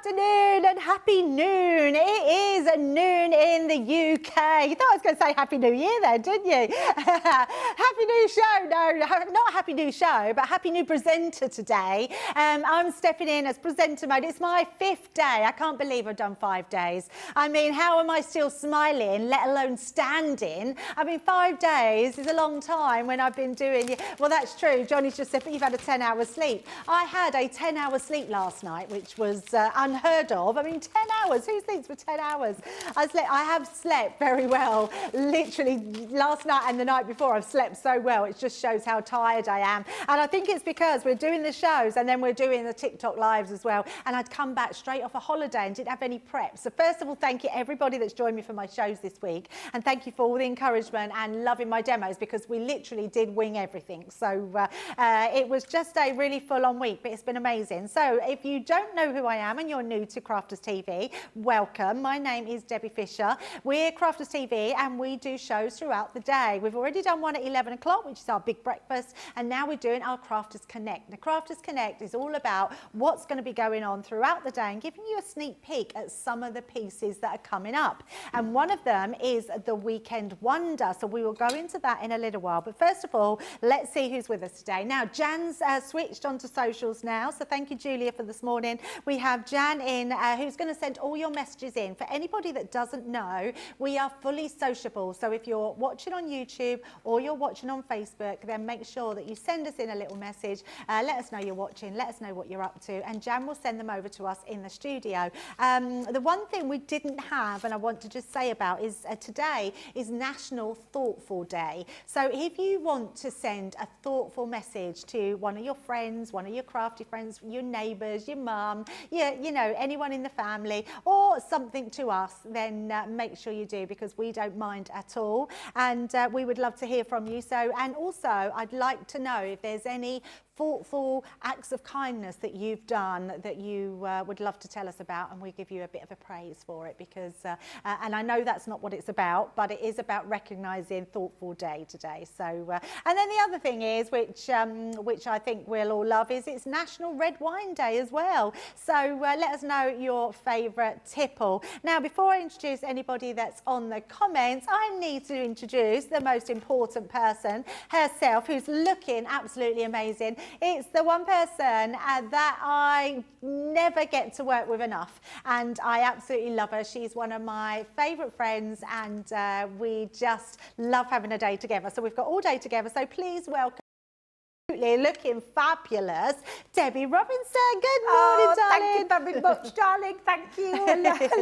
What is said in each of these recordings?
afternoon and happy noon. It is noon in the UK. You thought I was going to say Happy New Year there, didn't you? Happy new show. No, not happy new show, but happy new presenter today. I'm stepping in as presenter mode. It's my 5th day. I can't believe I've done 5 days. I mean, how am I still smiling, let alone standing? I mean, 5 days is a long time when I've been doing... Well, that's true. Johnny's just said, but you've had a 10-hour sleep. I had a 10-hour sleep last night, which was unheard of. I mean, 10 hours. Who sleeps for 10 hours? I have slept very well. Literally, last night and the night before, I've slept so well. It just shows how tired I am. And I think it's because we're doing the shows and then we're doing the TikTok lives as well. And I'd come back straight off a holiday and didn't have any prep. So first of all, thank you everybody that's joined me for my shows this week. And thank you for all the encouragement and loving my demos, because we literally did wing everything. So it was just a really full-on week, but it's been amazing. So if you don't know who I am and you're new to Crafters TV, welcome. My name is Debbie Fisher. We're Crafters TV and we do shows throughout the day. We've already done one at 11 o'clock, which is our big breakfast, and now we're doing our Crafters Connect. Now, Crafters Connect is all about what's going to be going on throughout the day and giving you a sneak peek at some of the pieces that are coming up. And one of them is the Weekend Wonder. So we will go into that in a little while. But first of all, let's see who's with us today. Now, Jan's switched onto socials now. So thank you, Julia, for this morning. We have Jan in who's going to send all your messages in. For anybody that doesn't know, we are fully sociable. So if you're watching on YouTube or you're watching on Facebook, then make sure that you send us in a little message. Let us know you're watching. Let us know what you're up to. And Jan will send them over to us in the studio. The one thing we didn't have, and I want to just say about, is today is National Thoughtful Day. So if you want to send a thoughtful message to one of your friends, one of your crafty friends, your neighbours, your mum, you know, anyone in the family, or something to us, then make sure you do, because we don't mind at all. And we would love to hear from you. So, and also I'd like to know if there's any thoughtful acts of kindness that you've done that you would love to tell us about, and we give you a bit of a praise for it, because and I know that's not what it's about, but it is about recognising Thoughtful Day today. So and then the other thing is, which I think we'll all love, is it's National Red Wine Day as well. So let us know your favourite tipple. Now, before I introduce anybody that's on the comments, I need to introduce the most important person herself, who's looking absolutely amazing. It's the one person that I never get to work with enough, and I absolutely love her. She's one of my favourite friends, and we just love having a day together. So we've got all day together, so please welcome, looking fabulous, Debbie Robinson. Good morning, darling. Thank you very much, darling. Thank you. I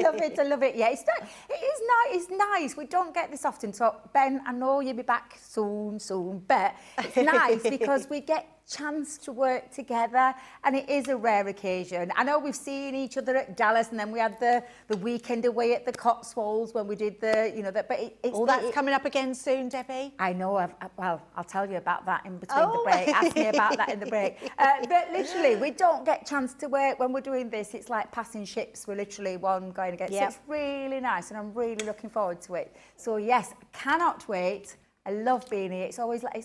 love it. I love it. Yeah, it is nice. It's nice. We don't get this often. So, Ben, I know you'll be back soon, but it's nice because we get chance to work together, and it is a rare occasion. I know we've seen each other at Dallas, and then we had the weekend away at the Cotswolds when we did but that's coming up again soon, Debbie. I know. Well, I'll tell you about that in between the break. Ask me about that in the break. But literally, we don't get chance to work when we're doing this. It's like passing ships. We're literally one going against. Yep. So it's really nice, and I'm really looking forward to it. So yes, I cannot wait. I love being here. It's always like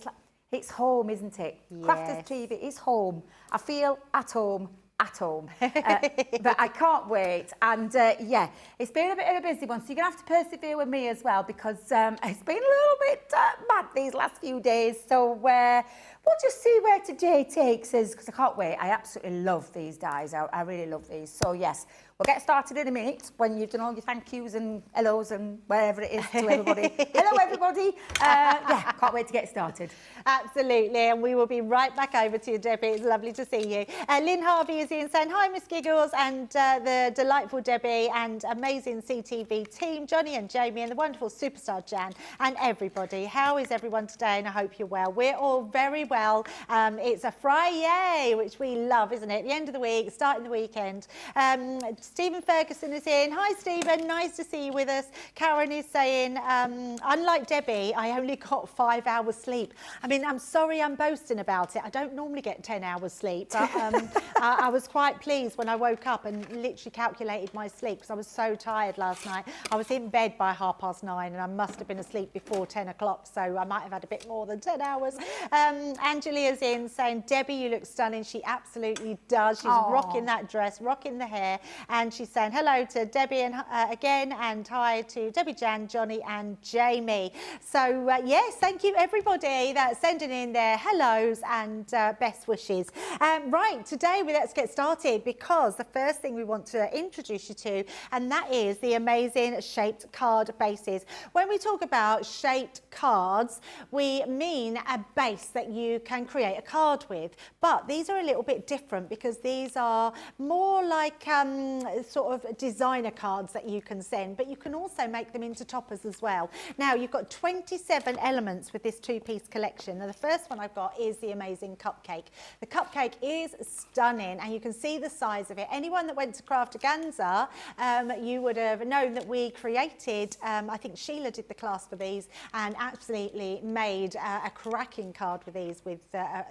it's home, isn't it? Yes. Crafters TV is home. I feel at home. But I can't wait. And yeah, it's been a bit of a busy one, so you're going to have to persevere with me as well, because it's been a little bit mad these last few days. So we'll just see where today takes us, because I can't wait. I absolutely love these dyes. I really love these. So yes, we'll get started in a minute when you've done all your thank yous and hellos and wherever it is to everybody. Hello, everybody. Yeah, can't wait to get started. Absolutely, and we will be right back over to you, Debbie. It's lovely to see you. Lynn Harvey is in saying, hi, Miss Giggles, and the delightful Debbie and amazing CTV team, Johnny and Jamie, and the wonderful superstar Jan, and everybody. How is everyone today? And I hope you're well. We're all very well. It's a Friday, which we love, isn't it? The end of the week, starting the weekend. Stephen Ferguson is in. Hi, Stephen. Nice to see you with us. Karen is saying, unlike Debbie, I only got 5 hours sleep. I mean, I'm sorry I'm boasting about it. I don't normally get 10 hours sleep, but I was quite pleased when I woke up and literally calculated my sleep, because I was so tired last night. I was in bed by 9:30, and I must have been asleep before 10 o'clock, so I might have had a bit more than 10 hours. Angelia's in saying, Debbie, you look stunning. She absolutely does. She's rocking that dress, rocking the hair, and she's saying hello to Debbie and again, and hi to Debbie, Jan, Johnny and Jamie. So yes, thank you everybody that's sending in their hellos and best wishes. Right, today let's get started, because the first thing we want to introduce you to, and that is the amazing shaped card bases. When we talk about shaped cards, we mean a base that you can create a card with, but these are a little bit different because these are more like sort of designer cards that you can send, but you can also make them into toppers as well. Now you've got 27 elements with this two-piece collection. Now the first one I've got is the amazing cupcake. The cupcake is stunning, and you can see the size of it. Anyone that went to Crafterganza, you would have known that we created, I think Sheila did the class for these and absolutely made a cracking card with these with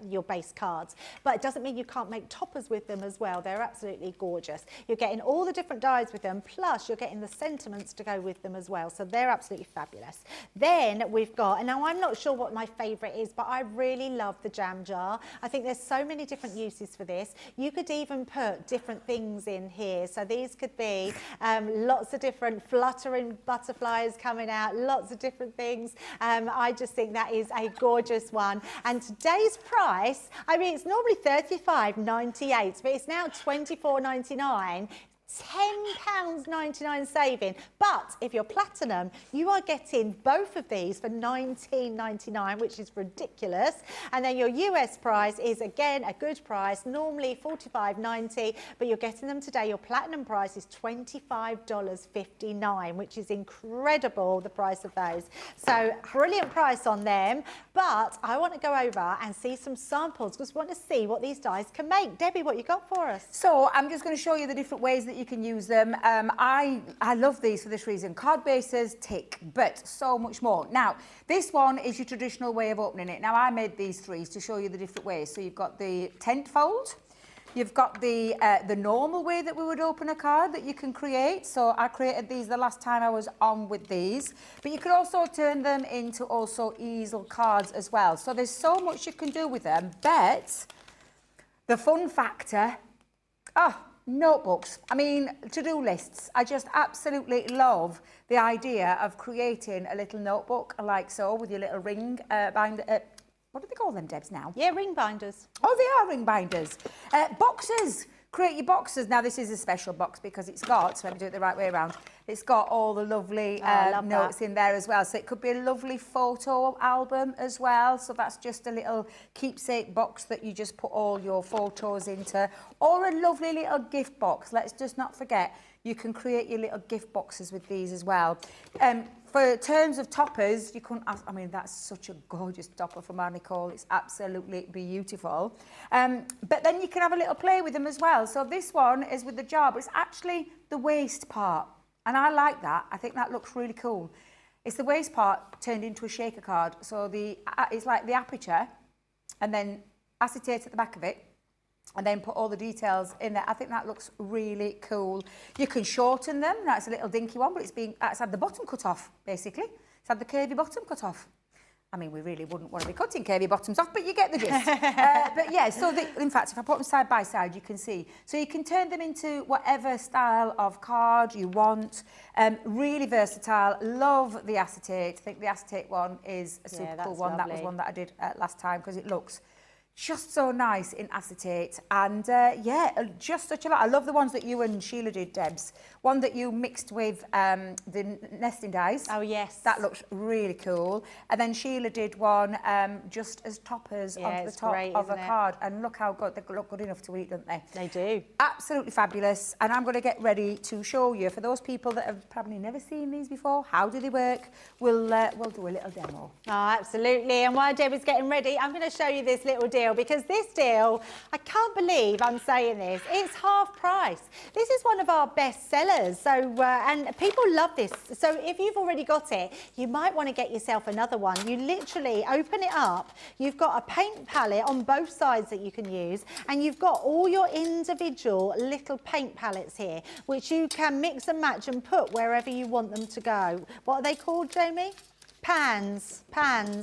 your base cards. But it doesn't mean you can't make toppers with them as well. They're absolutely gorgeous. You're getting all the different dies with them, plus you're getting the sentiments to go with them as well. So they're absolutely fabulous. Then we've got, and now I'm not sure what my favourite is, but I really love the jam jar. I think there's so many different uses for this. You could even put different things in here. So these could be lots of different fluttering butterflies coming out, lots of different things. I just think that is a gorgeous one. And today's price, I mean, it's normally £35.98, but it's now £24.99. £10.99 saving, but if you're platinum, you are getting both of these for $19.99, which is ridiculous. And then your US price is again a good price, normally $45.90, but you're getting them today. Your platinum price is $25.59, which is incredible, the price of those. So brilliant price on them. But I want to go over and see some samples, because we want to see what these dies can make. Debbie, what you got for us? So I'm just going to show you the different ways that you can use them. I love these for this reason. Card bases, tick, but so much more. Now, this one is your traditional way of opening it. Now, I made these threes to show you the different ways. So you've got the tent fold. You've got the normal way that we would open a card that you can create. So I created these the last time I was on with these. But you can also turn them into also easel cards as well. So there's so much you can do with them. But the fun factor, notebooks. I mean, to-do lists. I just absolutely love the idea of creating a little notebook like so with your little ring binder. What do they call them, Debs, now? Yeah, ring binders. Oh, they are ring binders. Boxes. Create your boxes. Now, this is a special box because it's got, so let me do it the right way around, it's got all the lovely notes in there as well. So it could be a lovely photo album as well. So that's just a little keepsake box that you just put all your photos into. Or a lovely little gift box. Let's just not forget, you can create your little gift boxes with these as well. For terms of toppers, you couldn't ask, I mean, that's such a gorgeous topper from Nicole. It's absolutely beautiful. But then you can have a little play with them as well. So this one is with the jar, but it's actually the waist part. And I like that. I think that looks really cool. It's the waist part turned into a shaker card. So it's like the aperture and then acetate at the back of it, and then put all the details in there. I think that looks really cool. You can shorten them. That's a little dinky one, but it's had the bottom cut off, basically. It's had the curvy bottom cut off. I mean, we really wouldn't want to be cutting curvy bottoms off, but you get the gist. But yeah, so in fact, if I put them side by side, you can see. So you can turn them into whatever style of card you want. Really versatile. Love the acetate. I think the acetate one is a super cool one. Lovely. That was one that I did last time because it looks just so nice in acetate. And yeah, just such a lot. I love the ones that you and Sheila did, Debs. One that you mixed with the nesting dies. Oh, yes. That looks really cool. And then Sheila did one just as toppers of the top of a card. And look how good, they look good enough to eat, don't they? They do. Absolutely fabulous. And I'm going to get ready to show you, for those people that have probably never seen these before, how do they work? We'll do a little demo. Oh, absolutely. And while Debbie's getting ready, I'm going to show you this little deal, because this deal, I can't believe I'm saying this, it's half price. This is one of our best sellers. So, and people love this. So if you've already got it, you might want to get yourself another one. You literally open it up. You've got a paint palette on both sides that you can use, and you've got all your individual little paint palettes here, which you can mix and match and put wherever you want them to go. What are they called, Jamie? Pans,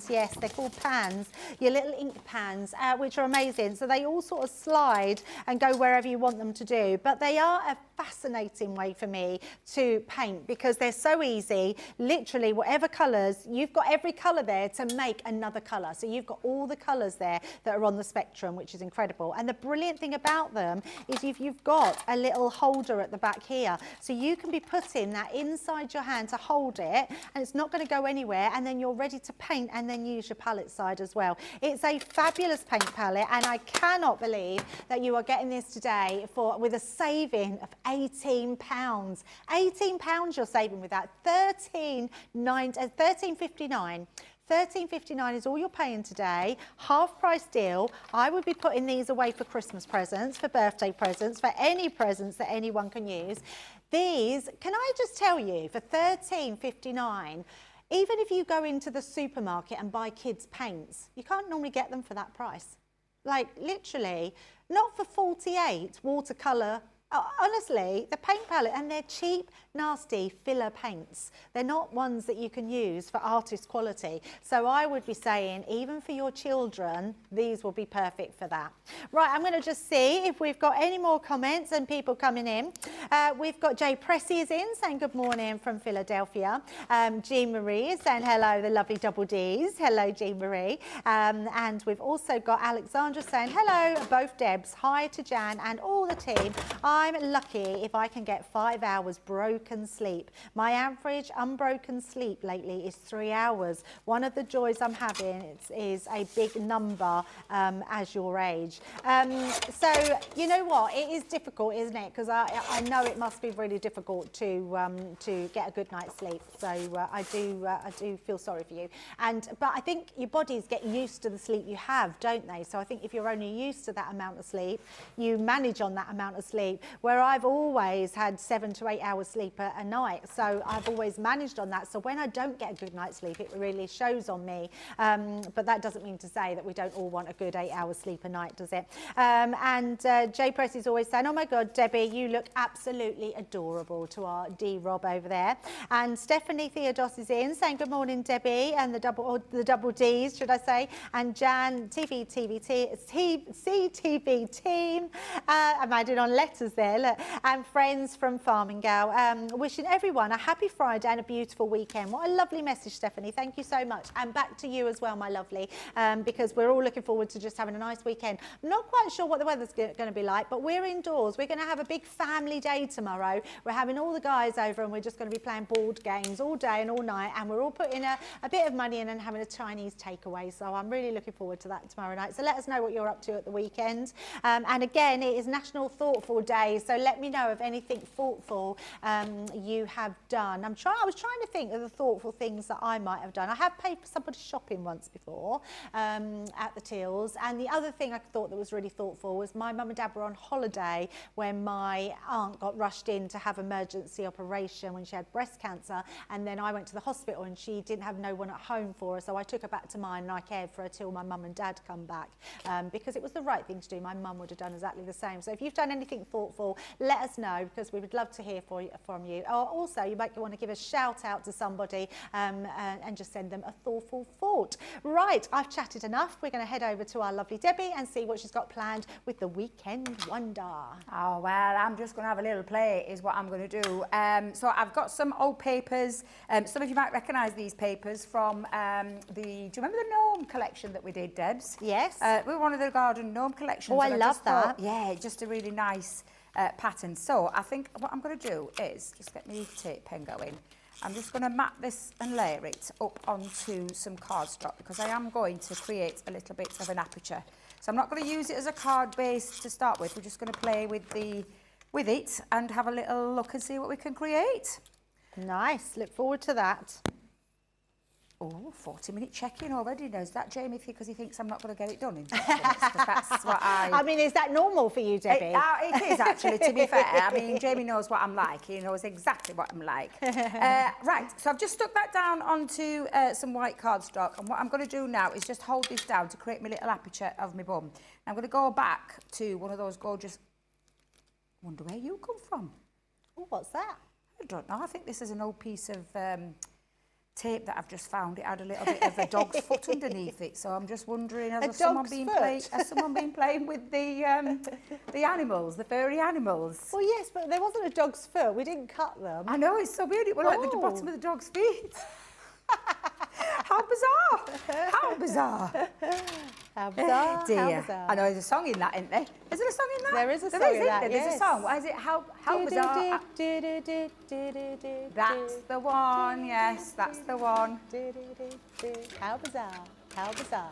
yes, they're called pans, your little ink pans, which are amazing. So they all sort of slide and go wherever you want them to do, but they are a fascinating way for me to paint because they're so easy. Literally, whatever colours, you've got every colour there to make another colour. So you've got all the colours there that are on the spectrum, which is incredible. And the brilliant thing about them is you've got a little holder at the back here. So you can be putting that inside your hand to hold it, and it's not going to go anywhere. And then you're ready to paint and then use your palette side as well. It's a fabulous paint palette, and I cannot believe that you are getting this today with a saving of £18. £18 you're saving with that. £13.59. £13.59 is all you're paying today. Half price deal. I would be putting these away for Christmas presents, for birthday presents, for any presents that anyone can use. These, can I just tell you, for £13.59, even if you go into the supermarket and buy kids' paints, you can't normally get them for that price. Like, literally, not for 48 watercolour. Honestly, the paint palette, and they're cheap, nasty filler paints. They're not ones that you can use for artist quality. So I would be saying, even for your children, these will be perfect for that. Right, I'm going to just see if we've got any more comments and people coming in. We've got Jay Pressy is in, saying good morning from Philadelphia. Jean Marie is saying hello, the lovely double Ds. Hello, Jean Marie. And we've also got Alexandra saying hello, both Debs. Hi to Jan and all the team. I'm lucky if I can get 5 hours broken sleep. My average unbroken sleep lately is 3 hours. One of the joys I'm having is a big number as your age. So, you know what? It is difficult, isn't it? Because I know it must be really difficult to get a good night's sleep. So I do feel sorry for you. But I think your bodies get used to the sleep you have, don't they? So I think if you're only used to that amount of sleep, you manage on that amount of sleep. Where I've always had 7 to 8 hours sleep a night, so I've always managed on that. So when I don't get a good night's sleep, it really shows on me. But that doesn't mean to say that we don't all want a good 8 hours sleep a night, does it? Jay Press is always saying, oh my God, Debbie, you look absolutely adorable, to our D-Rob over there. And Stephanie Theodos is in, saying good morning, Debbie, and the double Ds, should I say? And Jan, CTV team. I'm adding on letters there, look. And friends from Farming Gal. Wishing everyone a happy Friday and a beautiful weekend. What a lovely message, Stephanie. Thank you so much. And back to you as well, my lovely, because we're all looking forward to just having a nice weekend. I'm not quite sure what the weather's going to be like, but we're indoors. We're going to have a big family day tomorrow. We're having all the guys over and we're just going to be playing board games all day and all night, and we're all putting a bit of money in and having a Chinese takeaway. So I'm really looking forward to that tomorrow night. So let us know what you're up to at the weekend. And again, it is National Thoughtful Day, so let me know of anything thoughtful you have done. I was trying to think of the thoughtful things that I might have done. I have paid for somebody's shopping once before at the tills, and the other thing I thought that was really thoughtful was my mum and dad were on holiday when my aunt got rushed in to have emergency operation when she had breast cancer, and then I went to the hospital and she didn't have no one at home for her, so I took her back to mine and I cared for her till my mum and dad come back, because it was the right thing to do. My mum would have done exactly the same. So if you've done anything thoughtful, let us know, because we would love to hear from you. Or also, you might want to give a shout out to somebody and just send them a thoughtful thought. Right, I've chatted enough. We're going to head over to our lovely Debbie and see what she's got planned with the Weekend Wonder. Oh, well, I'm just going to have a little play is what I'm going to do. So I've got some old papers. Some of you might recognise these papers from do you remember the gnome collection that we did, Debs? Yes. We were one of the garden gnome collections. Oh, I love that. Yeah, just a really nice pattern. So I think what I'm going to do is just get my tape pen going. I'm just going to map this and layer it up onto some cardstock, because I am going to create a little bit of an aperture. So I'm not going to use it as a card base to start with. We're just going to play with it and have a little look and see what we can create. Nice. Look forward to that. Oh, 40-minute check-in already. Knows that, Jamie, because he thinks I'm not going to get it done in 20 minutes, because that's what I mean, is that normal for you, Debbie? It is, actually, to be fair. I mean, Jamie knows what I'm like. He knows exactly what I'm like. Right, so I've just stuck that down onto some white cardstock, and what I'm going to do now is just hold this down to create my little aperture of my bum. I'm going to go back to one of those gorgeous... Wonder where you come from. Oh, what's that? I don't know. I think this is an old piece of... tape that I've just found. It had a little bit of a dog's foot underneath it, so I'm just wondering, has someone been playing with the animals, the furry animals? Well, yes, but there wasn't a dog's foot. We didn't cut them. I know, it's so weird. It was like the bottom of the dog's feet. How bizarre! How bizarre! How bizarre! Dear. How bizarre! I know there's a song in that, isn't there? Is there a song in that? There is a song in that. There's yes. a song. What is it? How bizarre! That's the one. Yes, that's the one. How bizarre! How bizarre!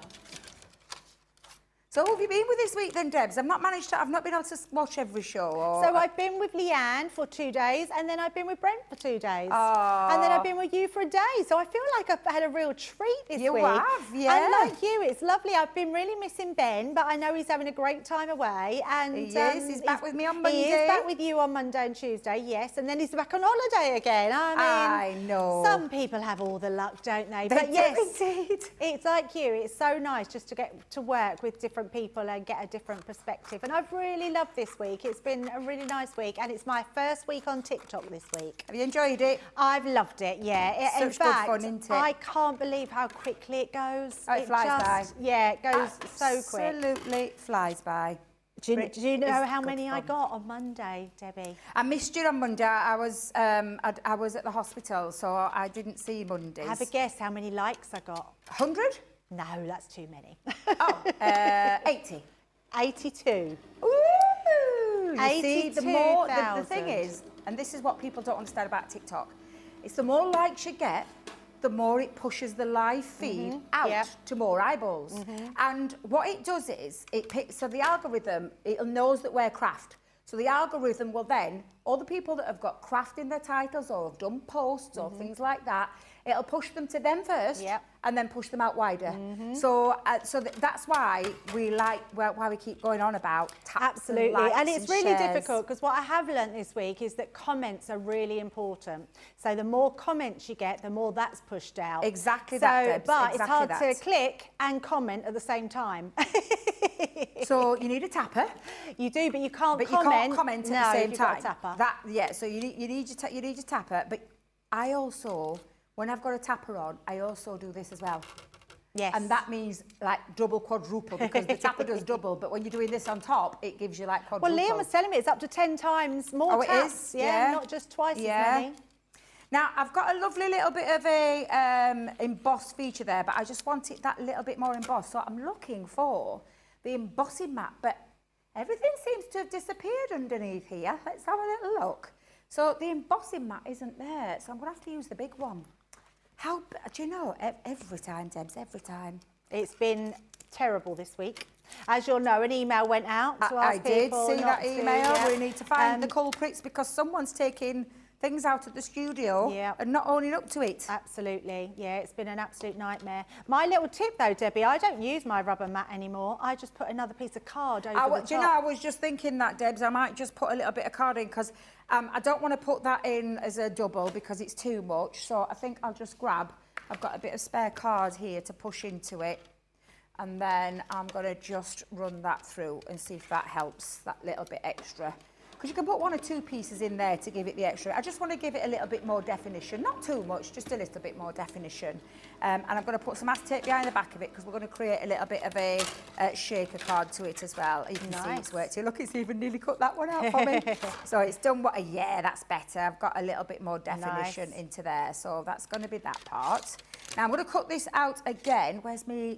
So who have you been with this week then, Debs? I've not been able to watch every show. So I've been with Leanne for 2 days, and then I've been with Brent for 2 days. Oh. And then I've been with you for a day. So I feel like I've had a real treat this week. You have, yeah. And like you, it's lovely. I've been really missing Ben, but I know he's having a great time away. And he is. He's back with me on Monday. He is back with you on Monday and Tuesday, yes. And then he's back on holiday again. I know. Some people have all the luck, don't they? They But yes, do indeed. It's like you. It's so nice just to get to work with different people and get a different perspective, and I've really loved this week. It's been a really nice week, and it's my first week on TikTok this week. Have you enjoyed it? I've loved it, yeah. Such in fact, good fun, isn't it? I can't believe how quickly it goes. Oh, it flies by. Yeah, it goes so quick. Absolutely flies by. Do you know how many I got on Monday, Debbie? I missed you on Monday. I was at the hospital, so I didn't see Mondays. Have a guess how many likes I got. 100? No, that's too many. 80. 82. Ooh! You see, the thing is, and this is what people don't understand about TikTok, it's the more likes you get, the more it pushes the live feed out to more eyeballs. And what it does is, so the algorithm, it knows that we're craft. So the algorithm will then, all the people that have got craft in their titles or have done posts or things like that, it'll push them to them first and then push them out wider. So that's why why we keep going on about taps. Absolutely, and likes and it's really shares. difficult because what I have learnt this week is that comments are really important. So the more comments you get, the more that's pushed out. Exactly that, Debs, but exactly it's hard that. to click and comment at the same time. So you need a tapper. You do, but you can't But comment. you can't comment at the same if you've time. got a tapper. So you need your tapper. But I also, when I've got a tapper on, I also do this as well. Yes. And that means like double, quadruple, because the tapper does double, but when you're doing this on top, it gives you like quadruple. Well, Liam was telling me it's up to 10 times more taps. It is? Yeah. Not just twice as many. Now, I've got a lovely little bit of a embossed feature there, but I just want it that little bit more embossed. So I'm looking for the embossing mat, but everything seems to have disappeared underneath here. Let's have a little look. So the embossing mat isn't there, so I'm going to have to use the big one. Do you know, every time, Debs, every time. It's been terrible this week. As you'll know, an email went out to ask people. I did see that email. We need to find the the culprits because someone's taking things out of the studio and not owning up to it. Absolutely, yeah, it's been an absolute nightmare. My little tip though, Debbie, I don't use my rubber mat anymore. I just put another piece of card over the top. Do you know, I was just thinking that, Debs, I might just put a little bit of card in because I don't want to put that in as a double because it's too much. So I think I'll just I've got a bit of spare card here to push into it. And then I'm going to just run that through and see if that helps, that little bit extra. Because you can put 1 or 2 pieces in there to give it the extra. I just want to give it a little bit more definition. Not too much, just a little bit more definition. And I'm going to put some acetate behind the back of it because we're going to create a little bit of a shaker card to it as well. You can see it's worked. Look, it's even nearly cut that one out for me. So it's done that's better. I've got a little bit more definition into there. So that's going to be that part. Now I'm going to cut this out again. Where's my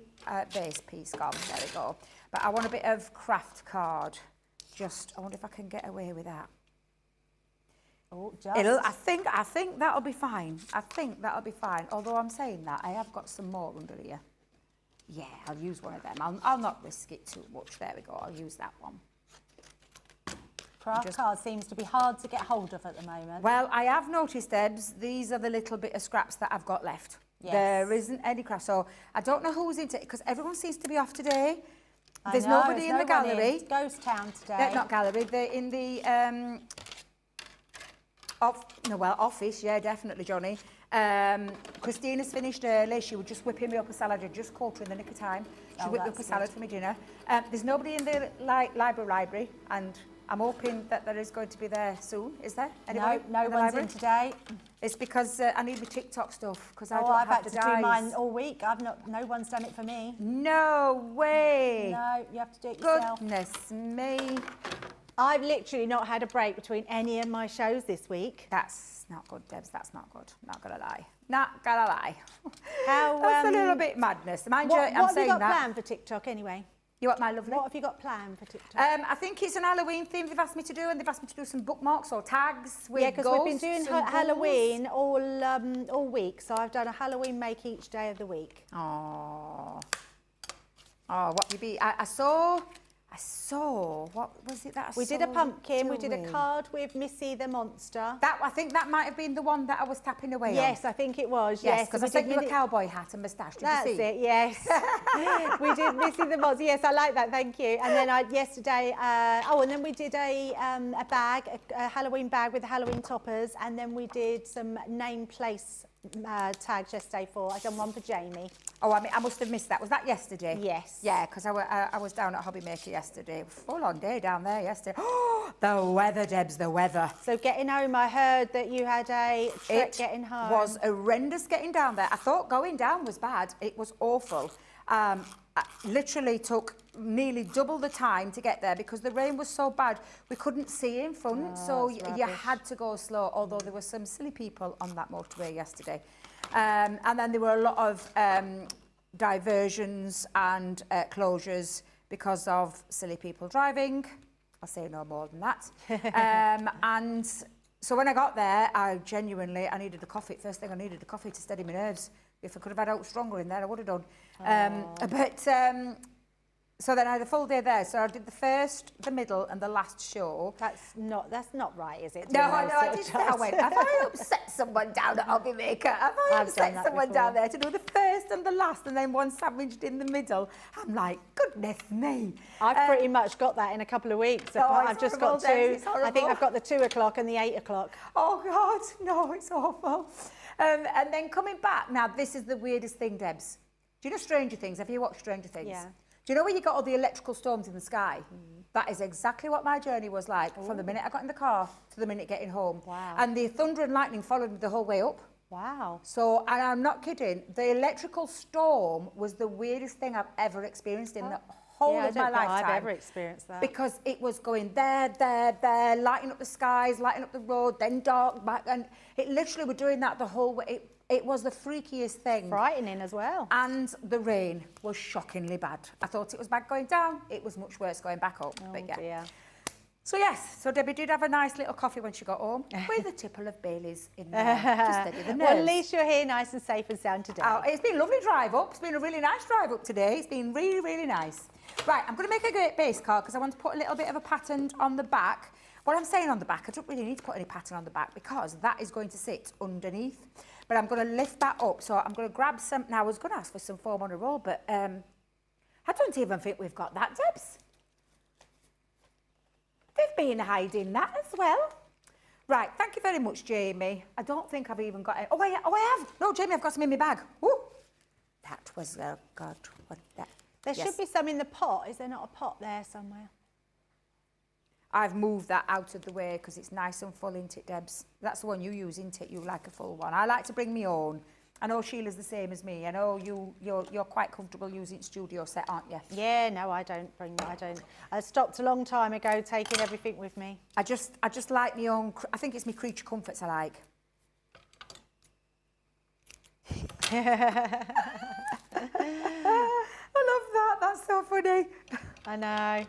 base piece gone? There we go. But I want a bit of craft card. I wonder if I can get away with that. Oh, just. I think that'll be fine. I think that'll be fine. Although I'm saying that, I have got some more under here. Yeah, I'll use one of them. I'll not risk it too much. There we go. I'll use that one. Craft card seems to be hard to get hold of at the moment. Well, I have noticed, Debs, these are the little bit of scraps that I've got left. Yes. There isn't any craft. So I don't know who's into it because everyone seems to be off today. There's nobody in the gallery. It's ghost town today. Not gallery. They're in the office. Yeah, definitely, Johnny. Christina's finished early. She was just whipping me up a salad. I just caught her in the nick of time. She whipped me up a salad for my dinner. There's nobody in the library, and I'm hoping that there is going to be there soon. Is there? Anybody No in the one's library? in today. It's because I need my TikTok stuff because I don't I've have had the to do mine dies. all week. No one's done it for me. No way. No, you have to do it yourself. Goodness me. I've literally not had a break between any of my shows this week. That's not good, Debs. That's not good. Not gonna lie. Not gonna lie. How, That's a little bit madness. Mind you, What I'm have you saying got that. planned for TikTok anyway? You want my lovely? What have you got planned for TikTok? I think it's an Halloween theme they've asked me to do, and they've asked me to do some bookmarks or tags with Yeah, because we've been ghosts doing and Halloween all week, so I've done a Halloween make each day of the week. Oh, what you be? I saw. What was it that I We saw did a pumpkin, you we did a doing? card with Missy the monster. I think that might have been the one that I was tapping away on. Yes, I think it was. Yes, because I we sent did you a Mini- cowboy hat and moustache. Did That's you see? it, yes. We did Missy the monster. Yes, I like that, thank you. And then yesterday, and then we did a bag, a Halloween bag with the Halloween toppers, and then we did some name place tags yesterday I've done one for Jamie. Oh, I mean, I must have missed that. Was that yesterday? Yes. Yeah, because I was down at Hobby Maker yesterday. Full on day down there yesterday. Oh, the weather, Debs, the weather. So getting home, I heard that you had a trek getting home. It was horrendous getting down there. I thought going down was bad. It was awful. I literally took nearly double the time to get there because the rain was so bad. We couldn't see in front, so you had to go slow, although there were some silly people on that motorway yesterday. And then there were a lot of diversions and closures because of silly people driving. I'll say no more than that. And so when I got there, I needed a coffee. First thing I needed a coffee to steady my nerves. If I could have had out stronger in there, I would have done. So then I had a full day there. So I did the first, the middle, and the last show. That's not right, is it? No, I did. I went. Have I upset someone down at Hobby Maker? Have I upset someone down there to do the first and the last, and then one sandwiched in the middle? I'm like, goodness me. I've pretty much got that in a couple of weeks. I've just got two. I think I've got the 2 o'clock and the 8 o'clock. Oh God, no, it's awful. And then coming back. Now, this is the weirdest thing, Debs. Do you know Stranger Things? Have you watched Stranger Things? Yeah. Do you know when you got all the electrical storms in the sky? That is exactly what my journey was like from the minute I got in the car to the minute getting home. Wow. And the thunder and lightning followed me the whole way up. Wow. So, and I'm not kidding, the electrical storm was the weirdest thing I've ever experienced in the whole of my lifetime. I've ever experienced that. Because it was going there, lighting up the skies, lighting up the road, then dark back, and it literally was doing that the whole way. It was the freakiest thing. Frightening as well. And the rain was shockingly bad. I thought it was bad going down. It was much worse going back up. Oh, but yeah. dear. So yes, so Debbie did have a nice little coffee when she got home with a tipple of Baileys in there to steady the nerves. Well, at least you're here nice and safe and sound today. Oh, it's been a lovely drive up. It's been a really nice drive up today. It's been really, really nice. Right, I'm going to make a great base card because I want to put a little bit of a pattern on the back. What I'm saying on the back, I don't really need to put any pattern on the back because that is going to sit underneath. But I'm going to lift that up. So I'm going to grab some. Now, I was going to ask for some foam on a roll, but I don't even think we've got that, Debs. They've been hiding that as well. Right, thank you very much, Jamie. I don't think I've even got it. Oh, I have. No, Jamie, I've got some in my bag. Ooh. That was God. What that? There should be some in the pot. Is there not a pot there somewhere? I've moved that out of the way because it's nice and full, isn't it, Debs? That's the one you use, isn't it? You like a full one. I like to bring my own. I know Sheila's the same as me. I know you're quite comfortable using studio set, aren't you? Yeah, no, I don't. I stopped a long time ago taking everything with me. I just like my own. I think it's my creature comforts I like. I love that. That's so funny. I know.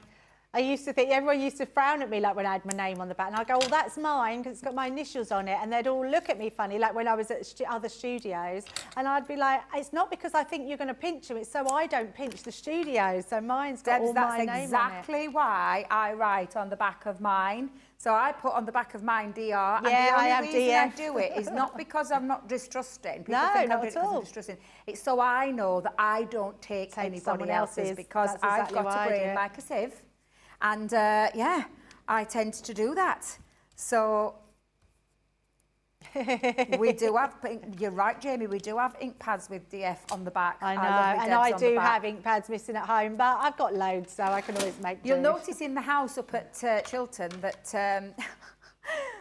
I used to think, everyone used to frown at me like when I had my name on the back, and I'd go, well, that's mine because it's got my initials on it, and they'd all look at me funny, like when I was at other studios, and I'd be like, it's not because I think you're going to pinch them, it's so I don't pinch the studios, so mine's got all my name on it. That's exactly why I write on the back of mine. So I put on the back of mine DR, and the only reason I do it is not because I'm not distrusting. People think I'm doing it because I'm distrusting. It's so I know that I don't take anybody else's because I've got a brain like a sieve. And yeah, I tend to do that. So We do have, you're right, Jamie, we do have ink pads with DF on the back. I know, love and I do have ink pads missing at home, but I've got loads, so I can always make do. You'll notice in the house up at Chiltern that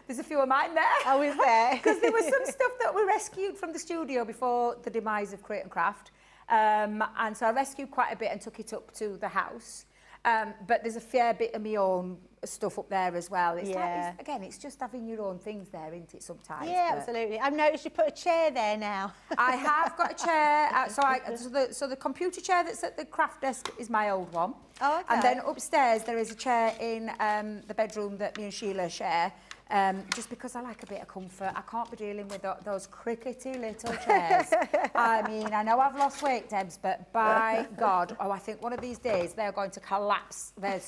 there's a few of mine there. Oh, is there? Because there was some stuff that we rescued from the studio before the demise of Create and Craft. And so I rescued quite a bit and took it up to the house. But there's a fair bit of my own stuff up there as well. It's like, again, it's just having your own things there, isn't it, sometimes? Yeah, absolutely. I've noticed you put a chair there now. I have got a chair. So the computer chair that's at the craft desk is my old one. Oh, okay. And then upstairs there is a chair in the bedroom that me and Sheila share. Just because I like a bit of comfort. I can't be dealing with those crickety little chairs. I mean, I know I've lost weight, Debs, but by God, I think one of these days they're going to collapse. They're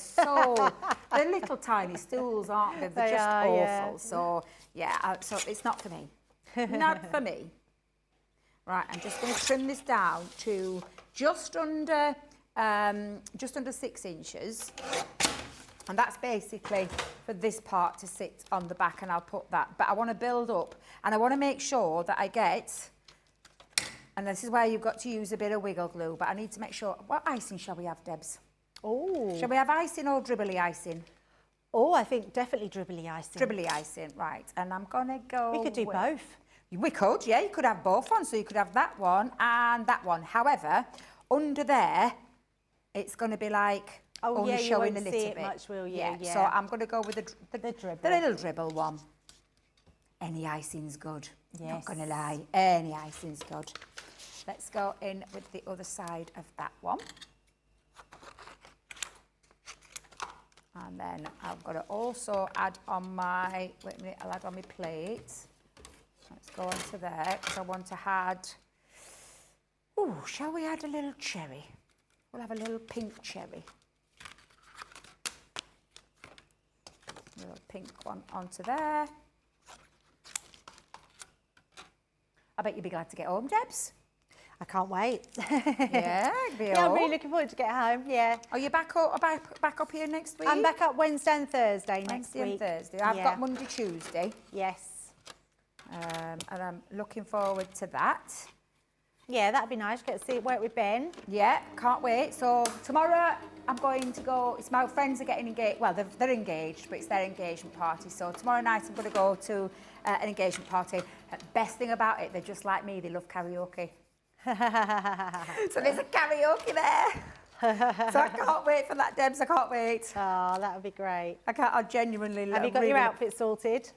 little tiny stools, aren't they? They're just awful. Yeah. So, yeah, so it's not for me. Not for me. Right, I'm just going to trim this down to just under 6 inches. And that's basically for this part to sit on the back, and I'll put that. But I want to build up, and I want to make sure that I get, and this is where you've got to use a bit of wiggle glue, but I need to make sure, what icing shall we have, Debs? Oh. Shall we have icing or dribbly icing? Oh, I think definitely dribbly icing. Dribbly icing, right. And I'm going to go... We could do both. We could, yeah. You could have both on, so you could have that one and that one. However, under there, it's going to be like... Oh, only yeah, you showing won't a see little it bit. much, will you? Yeah. Yeah. So I'm going to go with the little dribble one. Any icing's good. Yes. Not going to lie. Any icing's good. Let's go in with the other side of that one. And then I've got to also add on my, wait a minute, I'll add on my plate. Let's go on to there, because I want to add, ooh, shall we add a little cherry? We'll have a little pink cherry. A little pink one onto there. I bet you'll be glad to get home, Debs. I can't wait. Yeah, I'm really looking forward to get home, yeah. Are you back up here next week? I'm back up Wednesday and Thursday next week. Wednesday and Thursday. I've got Monday, Tuesday. Yes. And I'm looking forward to that. Yeah, that'd be nice. Get to see it work with Ben. Yeah, can't wait. So tomorrow I'm going to go, it's my friends are getting engaged, well, they're engaged, but it's their engagement party. So tomorrow night I'm going to go to an engagement party. Best thing about it, they're just like me, they love karaoke. So there's a karaoke there. So I can't wait for that, Debs, I can't wait. Oh, that would be great. I genuinely love it. Have you got your outfit sorted?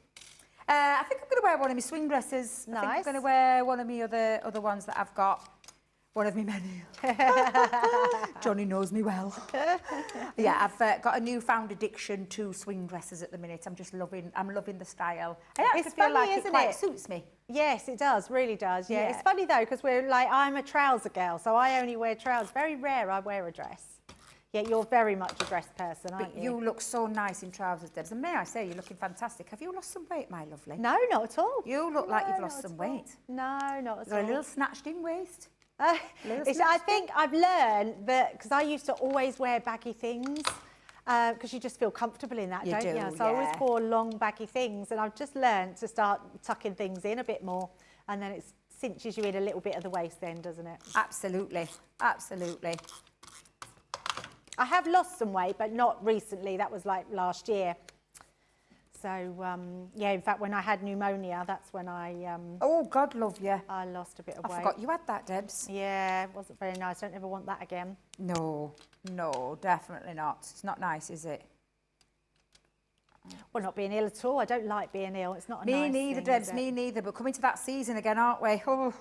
I think I'm going to wear one of my swing dresses. Nice. I think I'm going to wear one of my other ones that I've got. One of my many. Johnny knows me well. Yeah, I've got a newfound addiction to swing dresses at the minute. I'm loving the style. I actually feel funny, like it isn't quite it? suits me. Yes, it does, really does. Yeah. Yeah. It's funny though, because I'm a trouser girl, so I only wear trousers. Very rare I wear a dress. Yeah, you're very much a dress person, aren't But you look so nice in trousers, Debs. And may I say, you're looking fantastic. Have you lost some weight, my lovely? No, not at all. You look like you've lost some weight. No, not at You've all. got a little snatched in waist. I think I've learned that, because I used to always wear baggy things, because you just feel comfortable in that, don't you? So I always wore long baggy things, and I've just learned to start tucking things in a bit more, and then it cinches you in a little bit of the waist then, doesn't it? Absolutely, absolutely. I have lost some weight, but not recently. That was like last year. So, yeah, in fact, when I had pneumonia, that's when I... oh, God love you. I lost a bit of weight. I forgot you had that, Debs. Yeah, it wasn't very nice. Don't ever want that again. No, no, definitely not. It's not nice, is it? Well, not being ill at all. I don't like being ill. It's not a nice Me neither, thing, Debs, me neither. But coming to that season again, aren't we? Oh.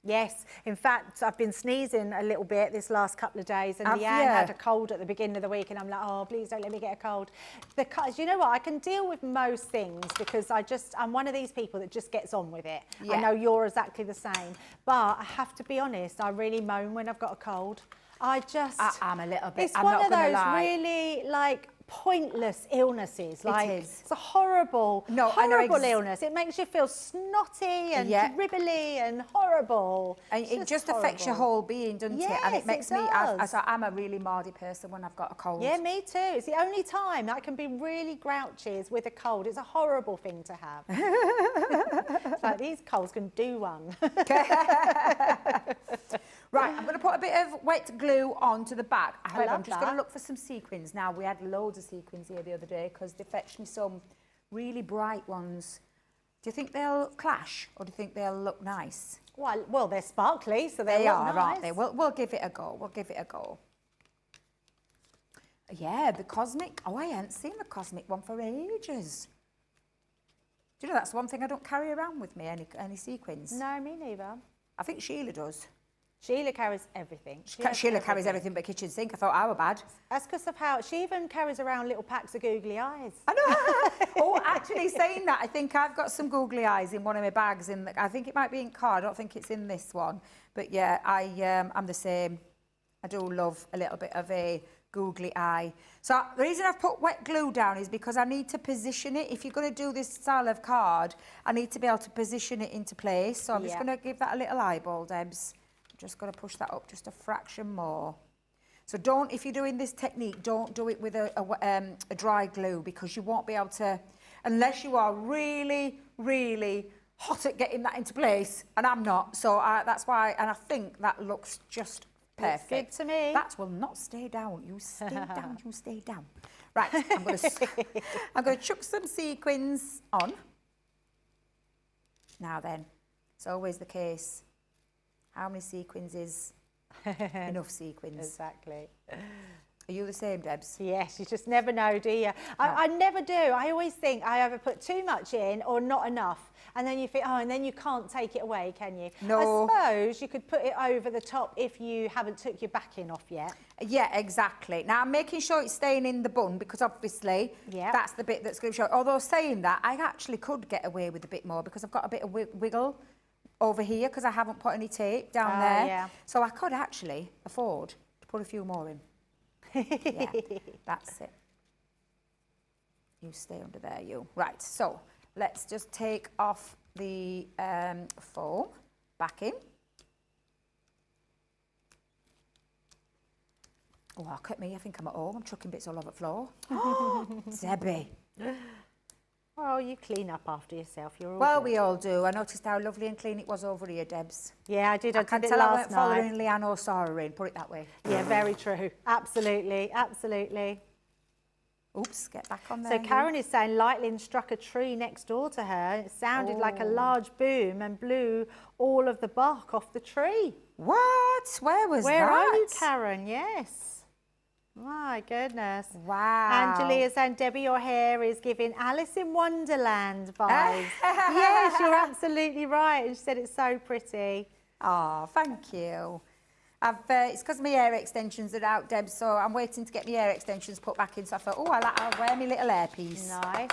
Yes. In fact, I've been sneezing a little bit this last couple of days, and Have Leanne you? had a cold at the beginning of the week, and I'm like, oh, please don't let me get a cold. Because you know what? I can deal with most things because I'm one of these people that just gets on with it. Yeah. I know you're exactly the same. But I have to be honest, I really moan when I've got a cold. I'm a little bit, It's I'm one not of gonna those lie. Really, like, pointless illnesses. Like, is. it's a horrible, No, horrible illness. It makes you feel snotty and dribbly and horrible. And it just affects your whole being, doesn't it? And it makes me, I'm a really mardy person when I've got a cold. Yeah, me too. It's the only time that I can be really grouchy is with a cold. It's a horrible thing to have. It's like, these colds can do one. Right, I'm going to put a bit of wet glue onto the back. However, I'm just going that. to look for some sequins. Now, we had loads of sequins here the other day because they fetched me some really bright ones. Do you think they'll clash or do you think they'll look nice? Well, they're sparkly, so they are, nice. aren't they? We'll give it a go. We'll give it a go. Yeah, the cosmic. Oh, I hadn't seen the cosmic one for ages. Do you know that's one thing I don't carry around with me, any sequins? No, me neither. I think Sheila does. Sheila carries everything. Sheila carries everything but kitchen sink. I thought I were bad. That's because of how she even carries around little packs of googly eyes. I know. Oh, actually saying that, I think I've got some googly eyes in one of my bags. I think it might be in car. I don't think it's in this one. But yeah, I'm the same. I do love a little bit of a googly eye. So the reason I've put wet glue down is because I need to position it. If you're going to do this style of card, I need to be able to position it into place. So I'm just going to give that a little eyeball, Debs. Just got to push that up just a fraction more. So don't, if you're doing this technique, don't do it with a dry glue because you won't be able to, unless you are really, really hot at getting that into place, and I'm not. So that's why, and I think that looks just perfect. Looks good to me. That will not stay down. You stay down, you stay down. Right, I'm going to chuck some sequins on. Now then, it's always the case. How many sequins is enough sequins? Exactly. Are you the same, Debs? Yes, you just never know, do you? No. I never do. I always think I either put too much in or not enough. And then you think, oh, and then you can't take it away, can you? No. I suppose you could put it over the top if you haven't took your backing off yet. Yeah, exactly. Now, I'm making sure it's staying in the bun because obviously that's the bit that's going to show. Although saying that, I actually could get away with a bit more because I've got a bit of wiggle over here because I haven't put any tape down there. Yeah. So I could actually afford to put a few more in. Yeah, that's it. You stay under there, you. Right, so let's just take off the foam back in. Oh, look at me, I think I'm at home. I'm chucking bits all over the floor. Debbie. Oh, you clean up after yourself. You're all Well, good. we all do. I noticed how lovely and clean it was over here, Debs. Yeah, I did. I I can did it tell I last weren't following night. Leanne or Sarah in, put it that way. Yeah, very true. Absolutely, absolutely. Oops, get back on there. So Karen is saying lightning struck a tree next door to her. It sounded like a large boom and blew all of the bark off the tree. What? Where was that? Where are you, Karen? Yes. My goodness. Wow. Angelia saying, Debbie, your hair is giving Alice in Wonderland vibes. Yes, you're absolutely right. And she said it's so pretty. Oh, thank you. It's because my hair extensions are out, Deb, so I'm waiting to get my hair extensions put back in. So I thought, oh, I'll wear my little hairpiece. Nice.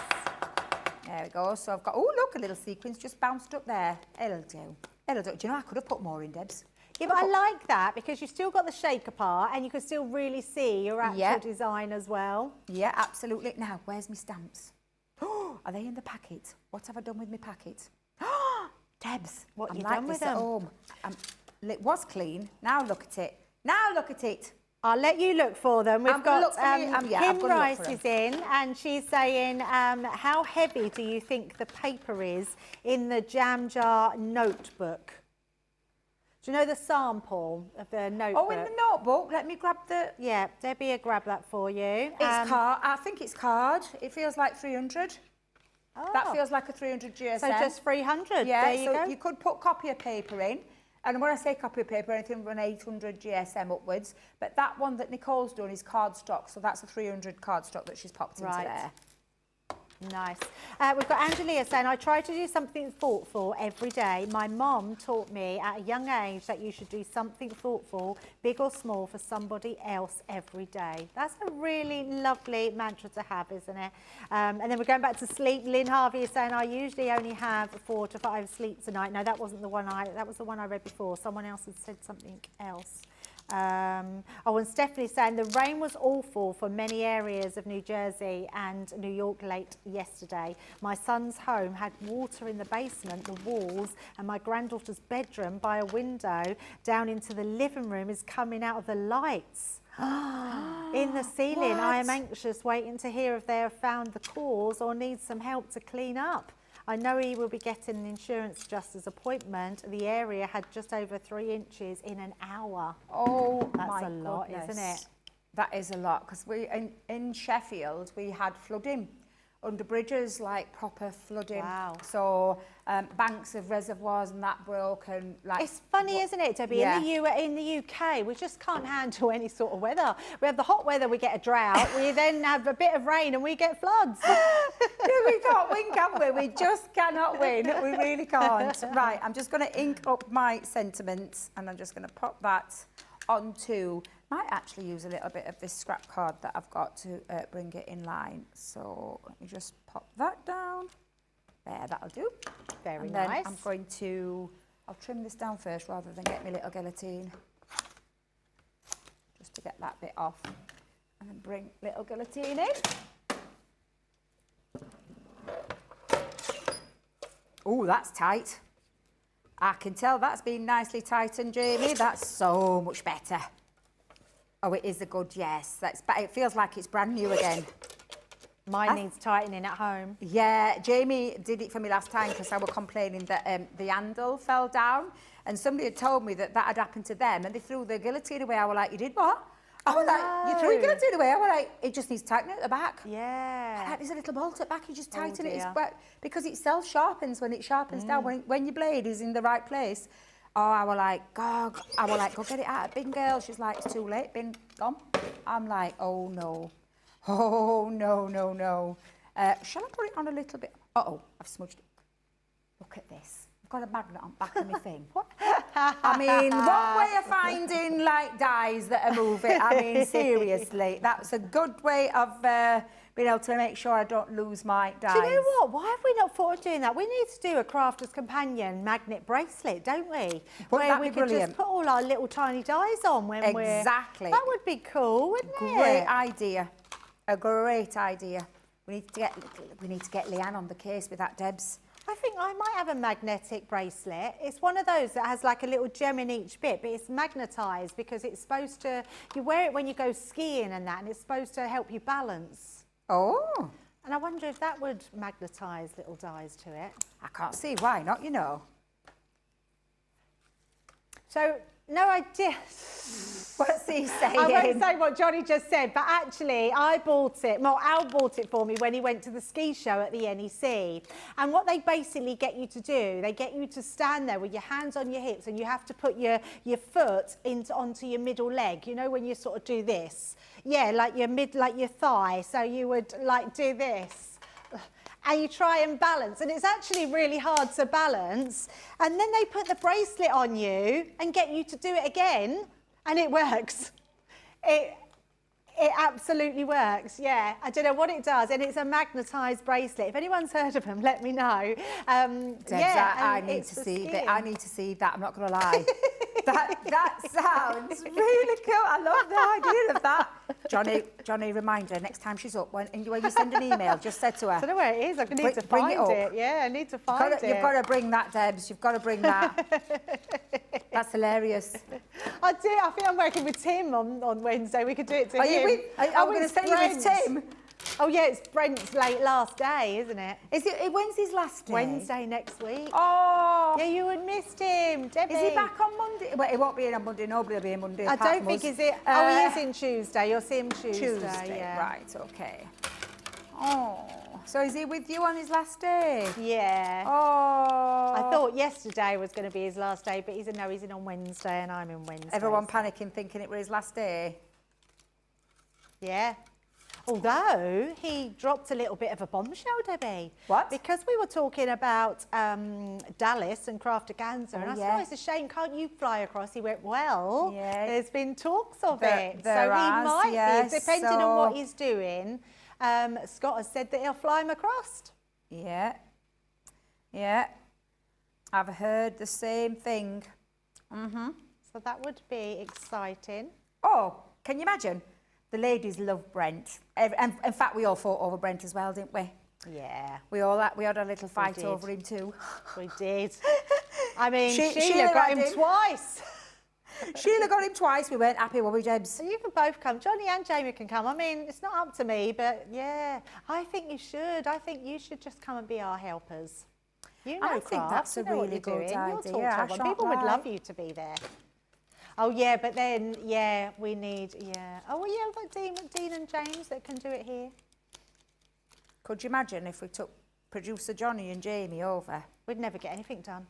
There we go. So I've got, oh, look, a little sequins just bounced up there. It'll do. It'll do. Do you know, I could have put more in, Debs. Yeah, but I like that because you've still got the shaker part and you can still really see your actual design as well. Yeah, absolutely. Now, where's my stamps? Oh, are they in the packet? What have I done with my packet? Oh, Debs, what I'm you like done with this at them? home. It was clean. Now look at it. Now look at it. I'll let you look for them. We've got Kim Rice is in and she's saying, how heavy do you think the paper is in the jam jar notebook? Do you know the sample of the notebook? Oh, in the notebook. Let me grab the... Yeah, Debbie will grab that for you. It's card. I think it's card. It feels like 300. Oh. That feels like a 300 GSM. So just 300. Yeah, there you go. You could put copier paper in. And when I say copier paper, anything from 800 GSM upwards. But that one that Nicole's done is cardstock. So that's a 300 cardstock that she's popped into there. Nice. We've got Angelia saying, I try to do something thoughtful every day. My mom taught me at a young age that you should do something thoughtful, big or small, for somebody else every day. That's a really lovely mantra to have, isn't it? And then we're going back to sleep. Lynn Harvey is saying, I usually only have 4 to 5 sleeps a night. No, that wasn't the one that was the one I read before. Someone else had said something else. Oh, and Stephanie's saying the rain was awful for many areas of New Jersey and New York late yesterday. My son's home had water in the basement, the walls, and my granddaughter's bedroom by a window down into the living room is coming out of the lights. In the ceiling. What? I am anxious, waiting to hear if they have found the cause or need some help to clean up. I know he will be getting an insurance adjuster's appointment. The area had just over 3 inches in an hour. Oh, That's my a lot, goodness. isn't it? That is a lot, because we in Sheffield we had flooding under bridges, like proper flooding. Wow. So banks of reservoirs and that broke, and like It's funny, isn't it, Debbie? Yeah. In the UK, we just can't handle any sort of weather. We have the hot weather, we get a drought. We then have a bit of rain and we get floods. We can't win, can we? We just cannot win. We really can't. Right, I'm just going to ink up my sentiments, and I'm just going to pop that onto. Might actually use a little bit of this scrap card that I've got to bring it in line. So let me just pop that down. There, that'll do. Very and then nice. I'm going to, I'll trim this down first rather than get my little guillotine. Just to get that bit off. And then bring little guillotine in. Oh, that's tight. I can tell that's been nicely tightened, Jamie. That's so much better. Oh, it is a good yes. It feels like it's brand new again. Mine needs tightening at home. Yeah, Jamie did it for me last time because I was complaining that the handle fell down, and somebody had told me that had happened to them, and they threw the guillotine away. I was like, you did what? I was like, you threw your guillotine away? I was like, it just needs tightening at the back. Yeah. Like, there's a little bolt at the back, you just tighten it. dear. Because it self-sharpens when it sharpens down, when your blade is in the right place. Oh, I was like, God, go get it out of bin, girl. She's like, it's too late, bin, gone. I'm like, oh, no. Oh, no, no, no. Shall I put it on a little bit? Uh-oh, I've smudged it. Look at this. I've got a magnet on the back of my thing. I mean, one way of finding, like, dies that are moving. I mean, seriously, that's a good way of being able to make sure I don't lose my dies. Do you know what? Why have we not thought of doing that? We need to do a Crafter's Companion magnet bracelet, don't we? Where we could just put all our little tiny dies on when we're... Exactly. That would be cool, wouldn't it? Great idea. A great idea. We need to get Leanne on the case with that, Debs. I think I might have a magnetic bracelet. It's one of those that has like a little gem in each bit, but it's magnetised because it's supposed to, you wear it when you go skiing and that, and it's supposed to help you balance. Oh. And I wonder if that would magnetise little dies to it. I can't see why not, you know. So, no idea. What's he saying? I won't say what Johnny just said, but actually I bought it, well, Al bought it for me when he went to the ski show at the NEC. And what they basically get you to do, they get you to stand there with your hands on your hips, and you have to put your foot onto your middle leg. You know, when you sort of do this. Yeah, like your thigh. So you would like do this. And you try and balance, and it's actually really hard to balance. And then they put the bracelet on you and get you to do it again, and it works. It absolutely works, yeah. I don't know what it does, and it's a magnetised bracelet. If anyone's heard of them, let me know. Debs, yeah, I need to see that. I need to see that. I'm not going to lie. that sounds really cool. I love the idea of that. Johnny, reminder, next time she's up, when you send an email, just say to her. I don't know where it is. I need to find it. Yeah, I need to find it. You've got to bring that, Debs. You've got to bring that. That's hilarious. I do. I think I'm working with Tim on Wednesday. We could do it to him. Are you with? I'm going to send you with Tim. Oh yeah, it's Brent's last day, isn't it? Is it? When's his last day? Wednesday next week. Oh. Yeah, you would missed him, Debbie. Is he back on Monday? Well, he won't be in on Monday. Nobody will be in Monday. I don't think is it. Oh, he is in Tuesday. You'll see him Tuesday. Yeah. Right. Okay. Oh. So is he with you on his last day? Yeah. Oh. I thought yesterday was going to be his last day, but he's in on Wednesday, and I'm in Wednesday. Everyone panicking, thinking it was his last day. Yeah. Although he dropped a little bit of a bombshell, Debbie. What? Because we were talking about Dallas and Craft Organza, and I thought, it's a shame, can't you fly across? He went, well, there's been talks of it. So he might be, depending on what he's doing. Scott has said that he'll fly him across. Yeah. Yeah. I've heard the same thing. Mm-hmm. So that would be exciting. Oh, can you imagine? The ladies love Brent. In fact, we all fought over Brent as well, didn't we? Yeah. We had a little fight over him too. We did. I mean, Sheila Sheila got him twice. Sheila got him twice. We weren't happy, were we, Debs? So you can both come. Johnny and Jamie can come. I mean, it's not up to me, but yeah, I think you should. I think you should just come and be our helpers. You know, I think that's a really good idea. You'll talk to everyone. People would love you to be there. Oh yeah, but then we need Oh well, yeah, we've got Dean and James that can do it here. Could you imagine if we took producer Johnny and Jamie over? We'd never get anything done.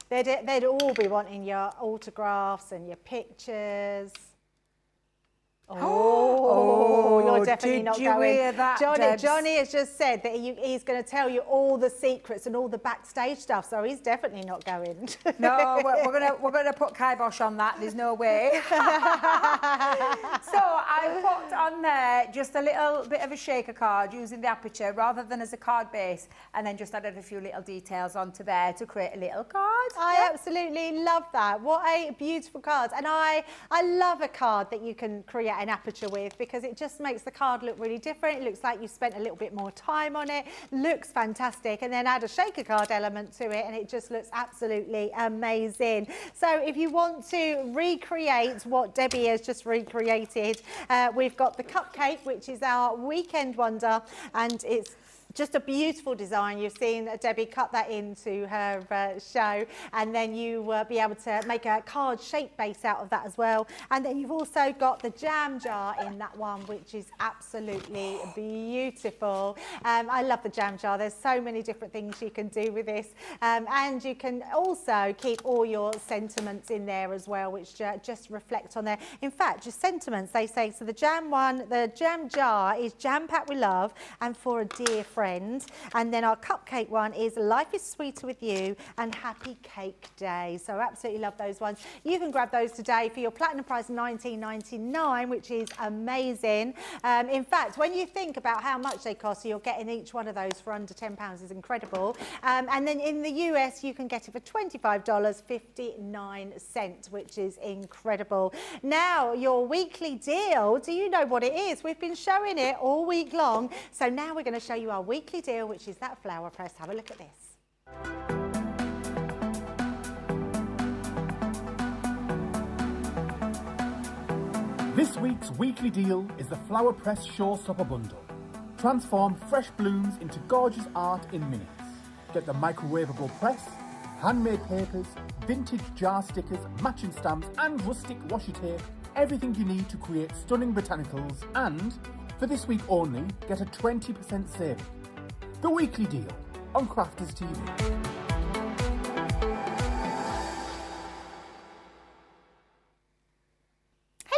They'd all be wanting your autographs and your pictures. Oh, you're definitely not going. Did you hear that, Johnny has just said that he's going to tell you all the secrets and all the backstage stuff, so he's definitely not going. No, we're gonna put kibosh on that. There's no way. So I put on there just a little bit of a shaker card using the aperture rather than as a card base, and then just added a few little details onto there to create a little card. I absolutely love that. What a beautiful card. And I love a card that you can create an aperture with, because it just makes the card look really different. It looks like you spent a little bit more time on it. Looks fantastic. And then add a shaker card element to it and it just looks absolutely amazing. So if you want to recreate what Debbie has just recreated, we've got the cupcake, which is our weekend wonder, and it's just a beautiful design. You've seen Debbie cut that into her show, and then you will be able to make a card shape base out of that as well. And then you've also got the jam jar in that one, which is absolutely beautiful. I love the jam jar. There's so many different things you can do with this, and you can also keep all your sentiments in there as well, which just reflect on there. In fact, just sentiments, they say. So the jam jar is jam packed with love and for a dear friend. And then our cupcake one is life is sweeter with you and happy cake day. So absolutely love those ones. You can grab those today for your platinum price $19.99, which is amazing. In fact, when you think about how much they cost, you're getting each one of those for under £10 is incredible. And then in the US, you can get it for $25.59, which is incredible. Now, your weekly deal, do you know what it is? We've been showing it all week long. So now we're going to show you our weekly deal, which is that flower press. Have a look at this. This week's weekly deal is the Flower Press Showstopper Bundle. Transform fresh blooms into gorgeous art in minutes. Get the microwavable press, handmade papers, vintage jar stickers, matching stamps and rustic washi tape. Everything you need to create stunning botanicals, and for this week only, get a 20% saving. The weekly deal on Crafters TV.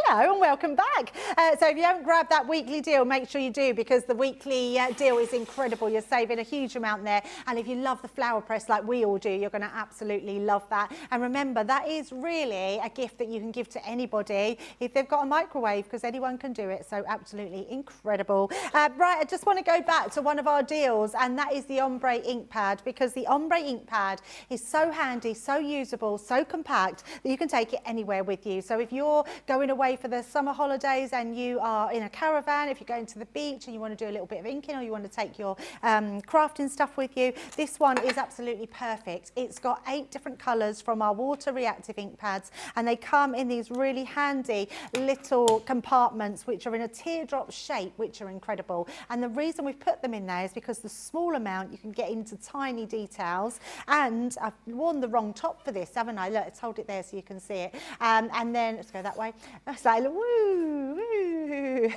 Hello and welcome back. So if you haven't grabbed that weekly deal, make sure you do, because the weekly deal is incredible. You're saving a huge amount there. And if you love the flower press like we all do, you're going to absolutely love that. And remember, that is really a gift that you can give to anybody if they've got a microwave, because anyone can do it. So absolutely incredible. Right, I just want to go back to one of our deals, and that is the ombre ink pad, because the ombre ink pad is so handy, so usable, so compact that you can take it anywhere with you. So if you're going away for the summer holidays and you are in a caravan, if you're going to the beach and you want to do a little bit of inking, or you want to take your crafting stuff with you, this one is absolutely perfect. It's got 8 different colours from our water reactive ink pads, and they come in these really handy little compartments which are in a teardrop shape, which are incredible. And the reason we've put them in there is because the small amount you can get into tiny details. And I've worn the wrong top for this, haven't I? Look, let's hold it there so you can see it. And then let's go that way. It's like, woo, woo.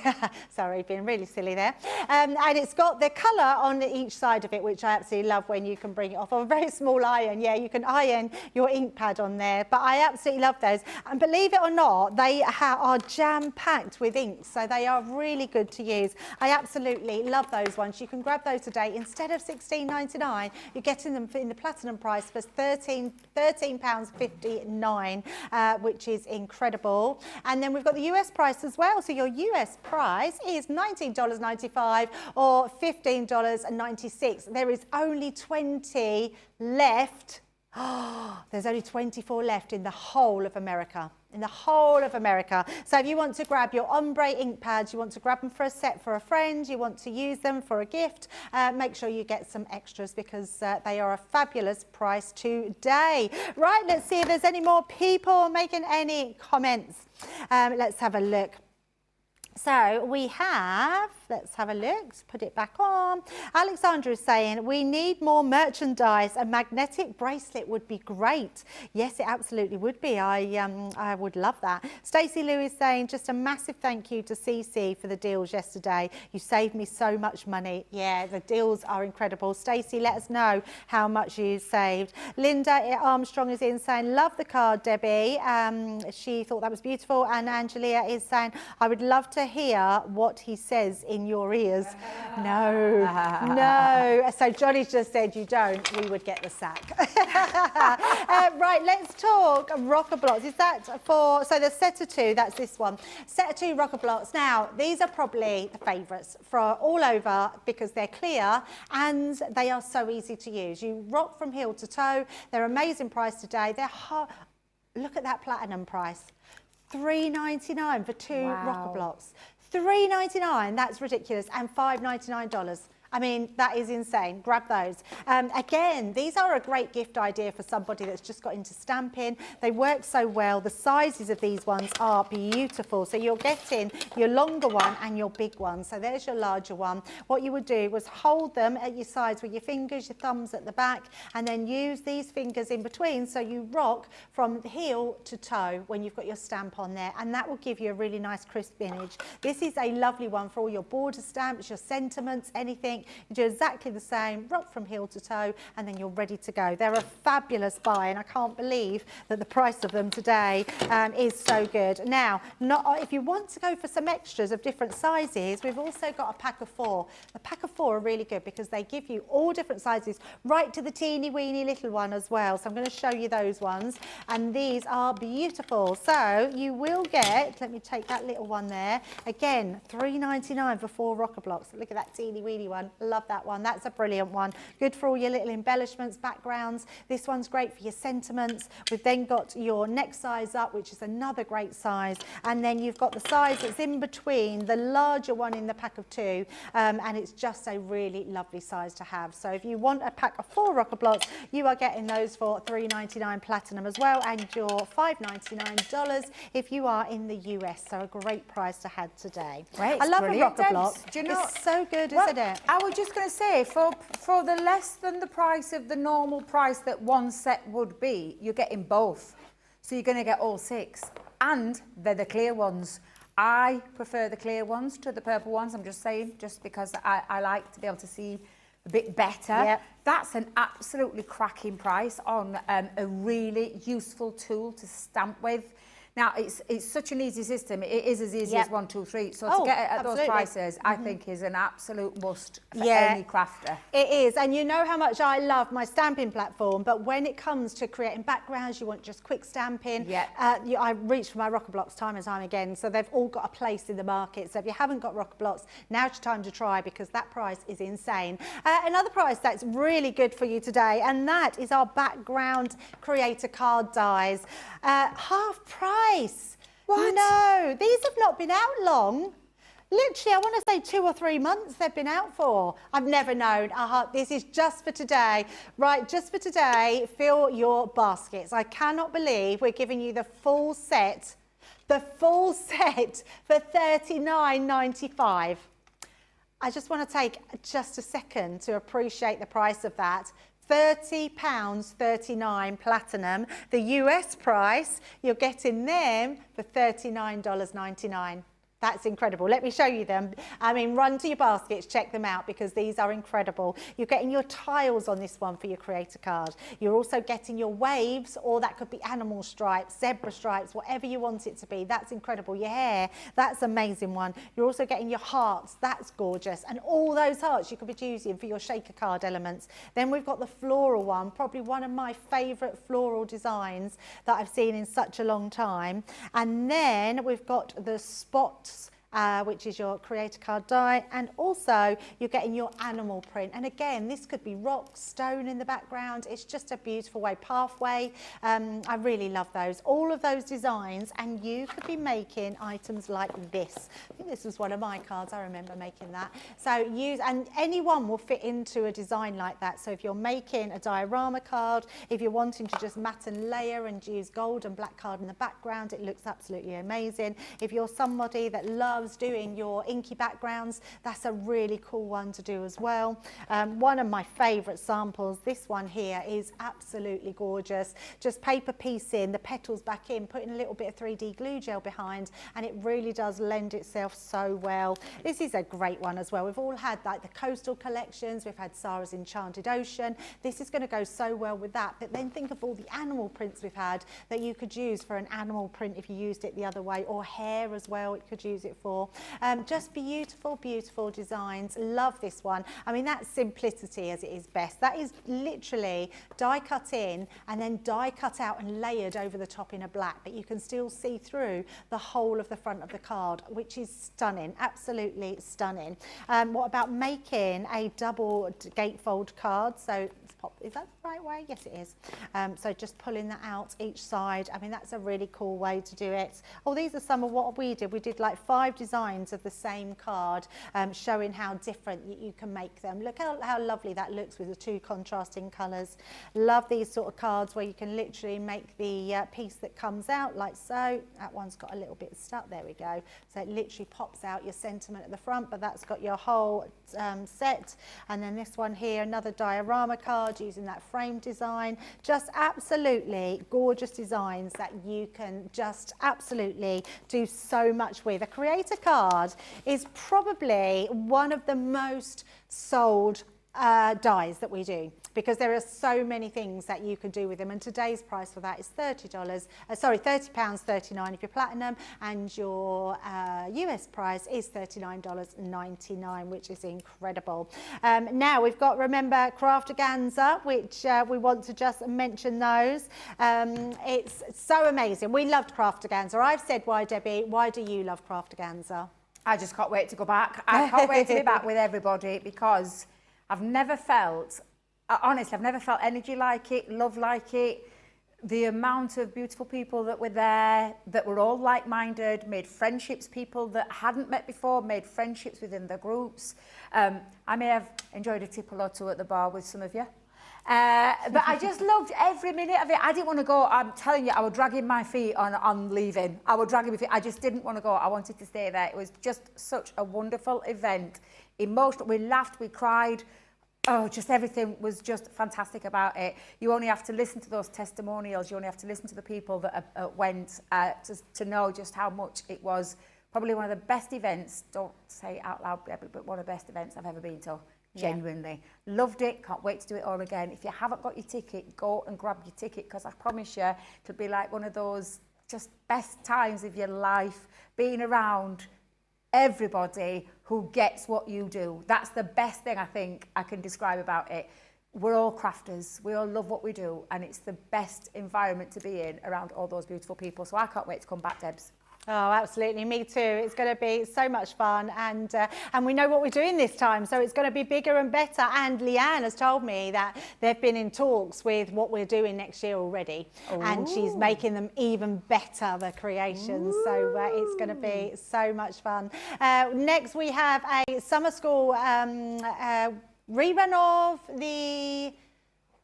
Sorry, being really silly there. And it's got the colour on each side of it, which I absolutely love when you can bring it off of a very small iron. Yeah, you can iron your ink pad on there, but I absolutely love those. And believe it or not, they are jam-packed with ink, so they are really good to use. I absolutely love those ones. You can grab those today. Instead of $16.99, you're getting them in the platinum price for £13.59, which is incredible. And then we've got the US price as well. So your US price is $19.95 or $15.96. There is only 20 left There's only 24 left in the whole of America. In the whole of America. So if you want to grab your ombre ink pads, you want to grab them for a set for a friend, you want to use them for a gift, make sure you get some extras because they are a fabulous price today. Right, let's see if there's any more people making any comments. Let's have a look. So we have, let's have a look, let's put it back on. Alexandra is saying, we need more merchandise. A magnetic bracelet would be great. Yes, it absolutely would be. I would love that. Stacey Lou is saying, just a massive thank you to CC for the deals yesterday. You saved me so much money. Yeah, the deals are incredible. Stacey, let us know how much you saved. Linda Armstrong is in saying, love the card, Debbie. She thought that was beautiful. And Angelia is saying, I would love to hear what he says in your ears. No, no. So Johnny's just said you don't, we would get the sack. Right, let's talk rocker blocks. Is that for, so the set of two, that's this one. Set of two rocker blocks. Now, these are probably the favourites for all over because they're clear and they are so easy to use. You rock from heel to toe. They're amazing price today. They're hard. Look at that platinum price. $3.99 for two rocker blocks. $3.99, that's ridiculous, and $5.99. I mean, that is insane. Grab those. Again, these are a great gift idea for somebody that's just got into stamping. They work so well. The sizes of these ones are beautiful. So you're getting your longer one and your big one. So there's your larger one. What you would do was hold them at your sides with your fingers, your thumbs at the back, and then use these fingers in between so you rock from heel to toe when you've got your stamp on there, and that will give you a really nice crisp image. This is a lovely one for all your border stamps, your sentiments, anything. You do exactly the same, rock from heel to toe, and then you're ready to go. They're a fabulous buy, and I can't believe that the price of them today is so good. Now, if you want to go for some extras of different sizes, we've also got a pack of 4. The pack of 4 are really good because they give you all different sizes, right to the teeny weeny little one as well. So I'm going to show you those ones, and these are beautiful. So you will get, let me take that little one there, again, $3.99 for 4 rocker blocks. Look at that teeny weeny one. Love that one. That's a brilliant one. Good for all your little embellishments, backgrounds. This one's great for your sentiments. We've then got your next size up, which is another great size. And then you've got the size that's in between, the larger one in the pack of 2. And it's just a really lovely size to have. So if you want a pack of 4 rocker blocks, you are getting those for $3.99 platinum as well, and your $5.99 if you are in the US. So a great price to have today. Great, I love a rocker block. Do you know, it's so good, isn't it? I was just going to say, for the less than the price of the normal price that one set would be, you're getting both. So you're going to get all 6. And they're the clear ones. I prefer the clear ones to the purple ones. I'm just saying, just because I like to be able to see a bit better. Yep. That's an absolutely cracking price on a really useful tool to stamp with. Now, it's such an easy system. It is as easy as 1, 2, 3. So to get it at those prices, I think is an absolute must for any crafter. It is. And you know how much I love my stamping platform, but when it comes to creating backgrounds, you want just quick stamping. I reach for my rocker blocks time and time again. So they've all got a place in the market. So if you haven't got rocker blocks, now's your time to try because that price is insane. Another price that's really good for you today, and that is our background creator card dies. Half price. What? No, these have not been out long. Literally, I want to say 2 or 3 months they've been out for. I've never known. This is just for today. Right, just for today, fill your baskets. I cannot believe we're giving you the full set for $39.95. I just want to take just a second to appreciate the price of that. £30.39 platinum. The US price, you're getting them for $39.99. That's incredible. Let me show you them. I mean, run to your baskets, check them out because these are incredible. You're getting your tiles on this one for your creator card. You're also getting your waves, or that could be animal stripes, zebra stripes, whatever you want it to be. That's incredible. Your hair, that's an amazing one. You're also getting your hearts. That's gorgeous. And all those hearts you could be using for your shaker card elements. Then we've got the floral one, probably one of my favourite floral designs that I've seen in such a long time. And then we've got the spots which is your creator card die, and also you're getting your animal print. And again, this could be rock, stone in the background. It's just a beautiful way, pathway. I really love those. All of those designs, and you could be making items like this. I think this was one of my cards. I remember making that. So use, and anyone will fit into a design like that. So if you're making a diorama card, if you're wanting to just mat and layer and use gold and black card in the background, it looks absolutely amazing. If you're somebody that loves doing your inky backgrounds, that's a really cool one to do as well. One of my favorite samples, this one here, is absolutely gorgeous. Just paper piecing the petals back in, putting a little bit of 3D glue gel behind, and it really does lend itself so well. This is a great one as well. We've all had like the coastal collections, we've had Sarah's Enchanted Ocean. This is going to go so well with that. But then think of all the animal prints we've had that you could use for an animal print if you used it the other way, or hair as well, it could use it for. Just beautiful, beautiful designs. Love this one. I mean, that's simplicity as it is best. That is literally die cut in and then die cut out and layered over the top in a black, but you can still see through the whole of the front of the card, which is stunning, absolutely stunning. What about making a double gatefold card? So is that the right way? Yes, it is. So just pulling that out each side. I mean, that's a really cool way to do it. Oh, these are some of what we did. We did like 5 designs of the same card, showing how different you can make them. Look how lovely that looks with the 2 contrasting colours. Love these sort of cards where you can literally make the piece that comes out like so. That one's got a little bit stuck. There we go. So it literally pops out your sentiment at the front, but that's got your whole set. And then this one here, another diorama card using that frame design. Just absolutely gorgeous designs that you can just absolutely do so much with. A creator card is probably one of the most sold dies that we do, because there are so many things that you can do with them, and today's price for that is £30.39 if you're platinum, and your US price is $39.99, which is incredible. Now we've got, remember, Craft Organza, which we want to just mention those. It's so amazing. We loved Craft Organza. I've said why, Debbie. Why do you love Craft Organza? I just can't wait to go back. I can't wait to be back with everybody, because I've never felt, honestly, I've never felt energy like it, love like it. The amount of beautiful people that were there, that were all like-minded, made friendships, people that hadn't met before, made friendships within the groups. I may have enjoyed a tipple or two at the bar with some of you. But I just loved every minute of it. I didn't want to go. I'm telling you, I was dragging my feet on leaving. I was dragging my feet. I just didn't want to go. I wanted to stay there. It was just such a wonderful event. Emotional. We laughed, we cried. Oh, just everything was just fantastic about it. You only have to listen to those testimonials. You only have to listen to the people that went to know just how much it was. Probably one of the best events, don't say it out loud, but one of the best events I've ever been to. Genuinely. Yeah. Loved it. Can't wait to do it all again. If you haven't got your ticket, go and grab your ticket, because I promise you it'll be like one of those just best times of your life, being around everybody who gets what you do. That's the best thing I think I can describe about it. We're all crafters. We all love what we do, and it's the best environment to be in, around all those beautiful people. So I can't wait to come back, Debs. Oh, absolutely. Me too. It's going to be so much fun, and we know what we're doing this time, so it's going to be bigger and better. And Leanne has told me that they've been in talks with what we're doing next year already. Ooh. And she's making them even better, the creations. Ooh. So it's going to be so much fun. Next, we have a summer school rerun of the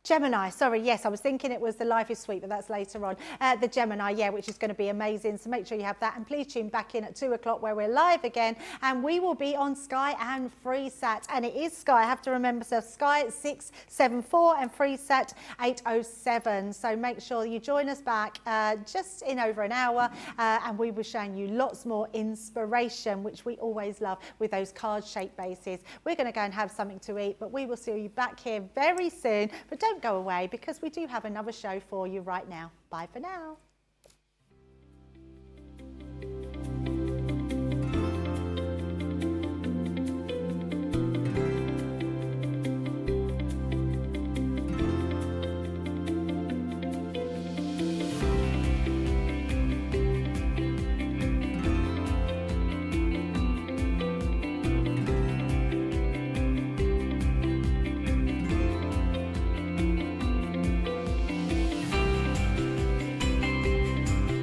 Gemini, sorry, yes, I was thinking it was the Life is Sweet, but that's later on. The Gemini, yeah, which is going to be amazing. So make sure you have that, and please tune back in at 2 o'clock where we're live again, and we will be on Sky and FreeSat. And it is Sky, I have to remember, so Sky at 674 and FreeSat 807. So make sure you join us back just in over an hour, and we will be showing you lots more inspiration, which we always love with those card-shaped bases. We're going to go and have something to eat, but we will see you back here very soon. But don't go away, because we do have another show for you right now. Bye for now.